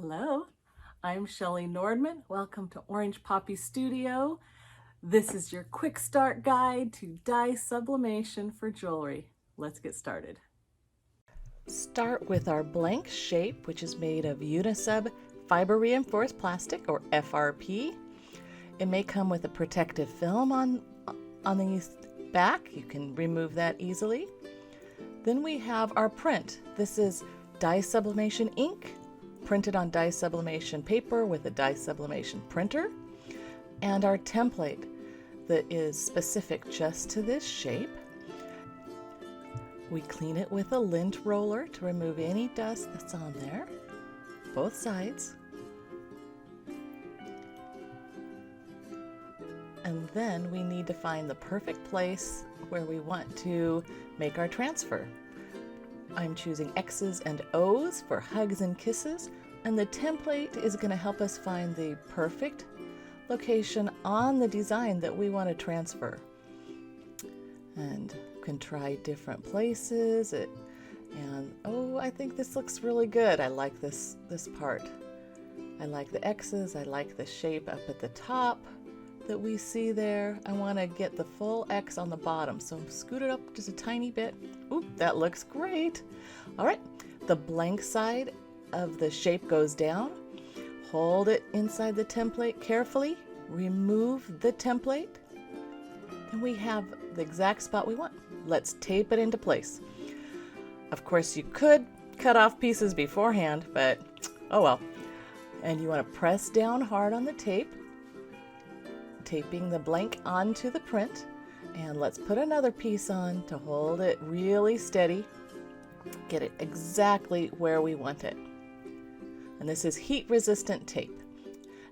Hello, I'm Shelley Nordman. Welcome to Orange Poppy Studio. This is your quick start guide to dye sublimation for jewelry. Let's get started. Start with our blank shape, which is made of Unisub fiber reinforced plastic, or FRP. It may come with a protective film on the back. You can remove that easily. Then we have our print. This is dye sublimation ink, printed on dye sublimation paper with a dye sublimation printer, and our template that is specific just to this shape. We clean it with a lint roller to remove any dust that's on there, both sides. And then we need to find the perfect place where we want to make our transfer. I'm choosing X's and O's for hugs and kisses, and the template is going to help us find the perfect location on the design that we want to transfer. And you can try different places. I think this looks really good. I like this part. I like the X's. I like the shape up at the top that we see there. I want to get the full X on the bottom, so scoot it up just a tiny bit. Ooh, that looks great. All right, the blank side of the shape goes down. Hold it inside the template carefully. Remove the template, and we have the exact spot we want. Let's tape it into place. Of course, you could cut off pieces beforehand, but oh well. And you want to press down hard on the tape, taping the blank onto the print. And let's put another piece on to hold it really steady. Get it exactly where we want it. And this is heat resistant tape.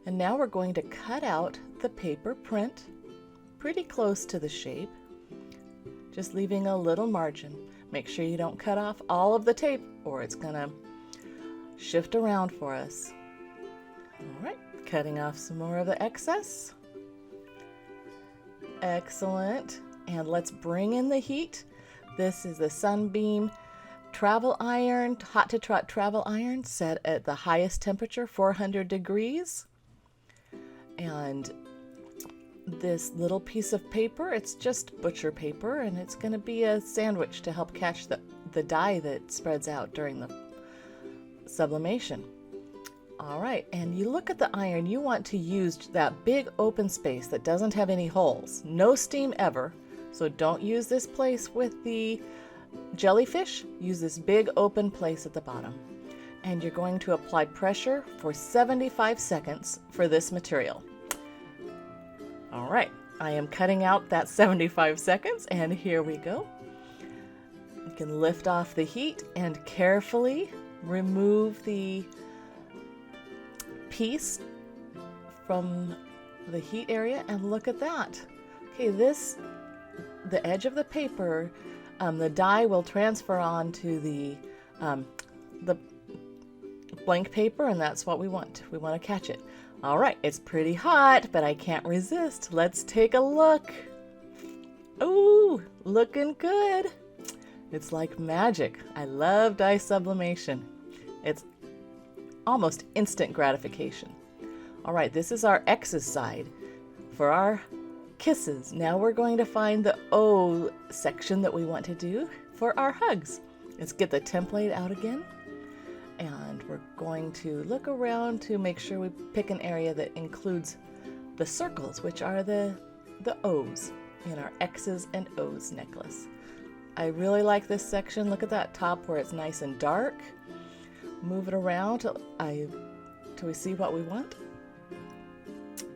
And now we're going to cut out the paper print pretty close to the shape, just leaving a little margin. Make sure you don't cut off all of the tape or it's gonna shift around for us. All right, cutting off some more of the excess. Excellent. And let's bring in the heat. This is the Sunbeam travel iron, hot to trot travel iron, set at the highest temperature, 400 degrees. And this little piece of paper, it's just butcher paper, and it's going to be a sandwich to help catch the dye that spreads out during the sublimation. All right, and you look at the iron, you want to use that big open space that doesn't have any holes. No steam ever, so don't use this place with the jellyfish. Use this big open place at the bottom. And you're going to apply pressure for 75 seconds for this material. All right, I am cutting out that 75 seconds, and here we go. You can lift off the heat and carefully remove the piece from the heat area, and look at that. Okay, the edge of the paper, the dye will transfer onto the blank paper, and that's what we want. We want to catch it. All right, it's pretty hot, but I can't resist. Let's take a look. Ooh, looking good. It's like magic. I love dye sublimation. It's almost instant gratification. All right, this is our X's side for our kisses. Now we're going to find the O section that we want to do for our hugs. Let's get the template out again, and we're going to look around to make sure we pick an area that includes the circles, which are the O's in our X's and O's necklace. I really like this section. Look at that top where it's nice and dark. Move it around till we see what we want.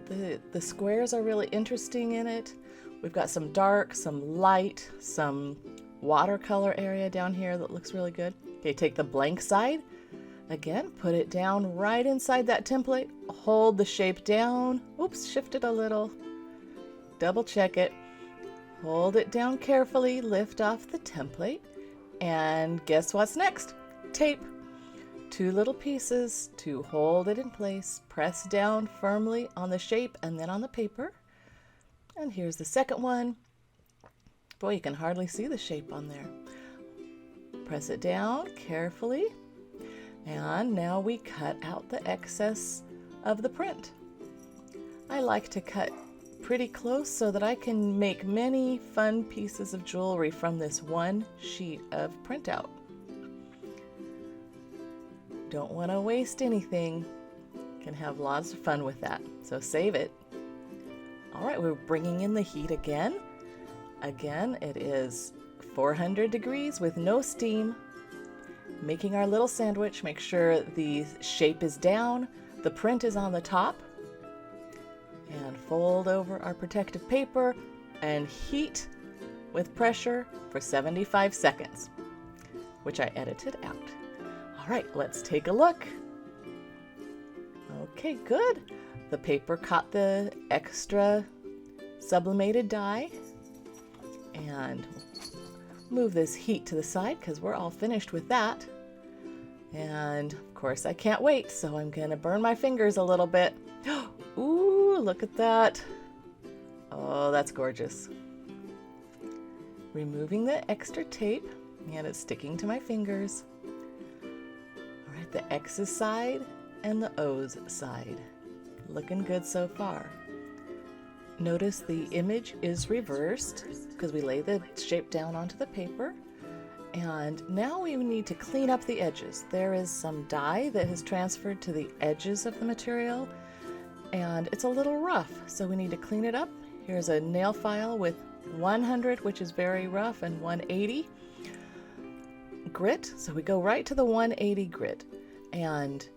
The squares are really interesting in it. We've got some dark, some light, some watercolor area down here that looks really good. Okay, take the blank side. Again, put it down right inside that template. Hold the shape down. Oops, shift it a little. Double check it. Hold it down carefully. Lift off the template. And guess what's next? Tape. 2 little pieces to hold it in place. Press down firmly on the shape and then on the paper. And here's the second one. Boy, you can hardly see the shape on there. Press it down carefully. And now we cut out the excess of the print. I like to cut pretty close so that I can make many fun pieces of jewelry from this one sheet of printout. Don't want to waste anything. Can have lots of fun with that, so save it. All right, we're bringing in the heat again. Again, it is 400 degrees with no steam. Making our little sandwich, make sure the shape is down, the print is on the top, and fold over our protective paper and heat with pressure for 75 seconds, which I edited out. All right, let's take a look. Okay, good. The paper caught the extra sublimated dye, and move this heat to the side because we're all finished with that. And of course I can't wait, so I'm gonna burn my fingers a little bit. Ooh, look at that. Oh, that's gorgeous. Removing the extra tape, and it's sticking to my fingers. All right, the X's side and the O's side. Looking good so far. Notice the image is reversed because we lay the shape down onto the paper. And now we need to clean up the edges. There is some dye that has transferred to the edges of the material, and it's a little rough, so we need to clean it up. Here's a nail file with 100, which is very rough, and 180 grit. So we go right to the 180 grit, and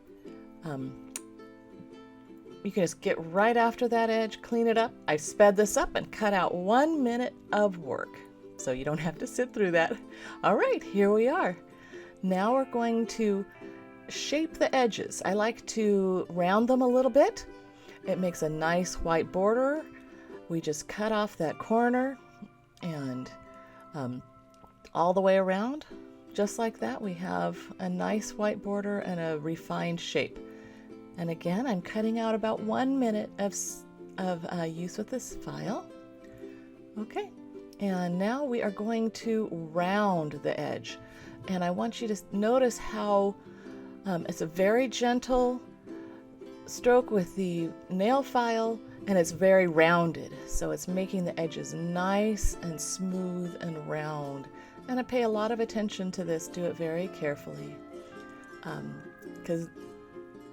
you can just get right after that edge, clean it up. I sped this up and cut out 1 minute of work, so you don't have to sit through that. All right, here we are. Now we're going to shape the edges. I like to round them a little bit. It makes a nice white border. We just cut off that corner and all the way around. Just like that, we have a nice white border and a refined shape. And again, I'm cutting out about 1 minute of use with this file. Okay, and now we are going to round the edge. And I want you to notice how it's a very gentle stroke with the nail file, and it's very rounded. So it's making the edges nice and smooth and round. And I pay a lot of attention to this, do it very carefully. Because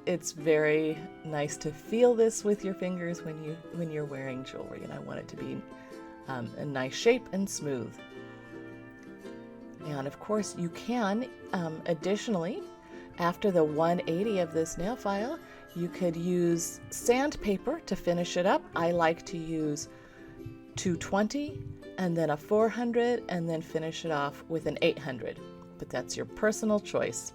it's very nice to feel this with your fingers when you're wearing jewelry, and I want it to be a nice shape and smooth. And of course you can additionally, after the 180 of this nail file, you could use sandpaper to finish it up. I like to use 220 and then a 400 and then finish it off with an 800, but that's your personal choice.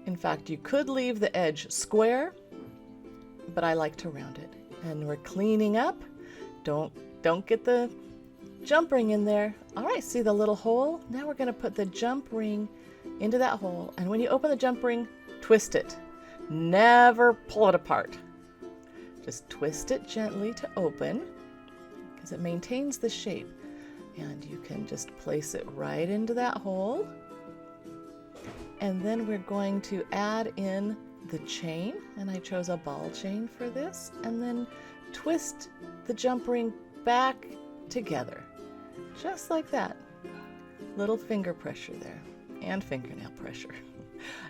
In fact, you could leave the edge square, but I like to round it. And we're cleaning up. Don't get the jump ring in there. All right, see the little hole? Now we're going to put the jump ring into that hole. And when you open the jump ring, twist it. Never pull it apart. Just twist it gently to open because it maintains the shape. And you can just place it right into that hole. And then we're going to add in the chain, and I chose a ball chain for this, and then twist the jump ring back together, just like that. Little finger pressure there, and fingernail pressure.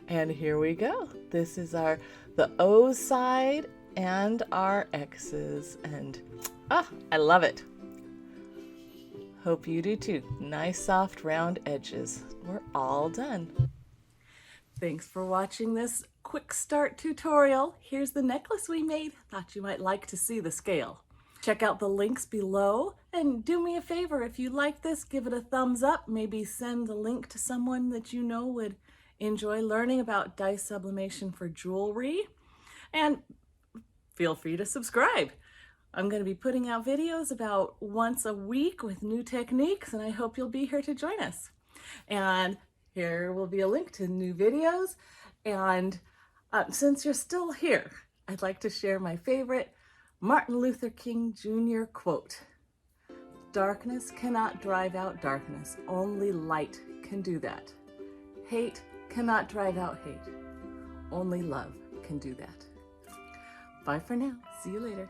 And here we go. This is the O side and our X's, and I love it. Hope you do too. Nice soft round edges. We're all done. Thanks for watching this quick start tutorial. Here's the necklace we made. Thought you might like to see the scale. Check out the links below, and do me a favor, if you like this, give it a thumbs up. Maybe send the link to someone that you know would enjoy learning about dye sublimation for jewelry. And feel free to subscribe. I'm going to be putting out videos about once a week with new techniques, and I hope you'll be here to join us. And here will be a link to new videos. And since you're still here, I'd like to share my favorite Martin Luther King Jr. quote. "Darkness cannot drive out darkness. Only light can do that. Hate cannot drive out hate. Only love can do that. Bye for now. See you later.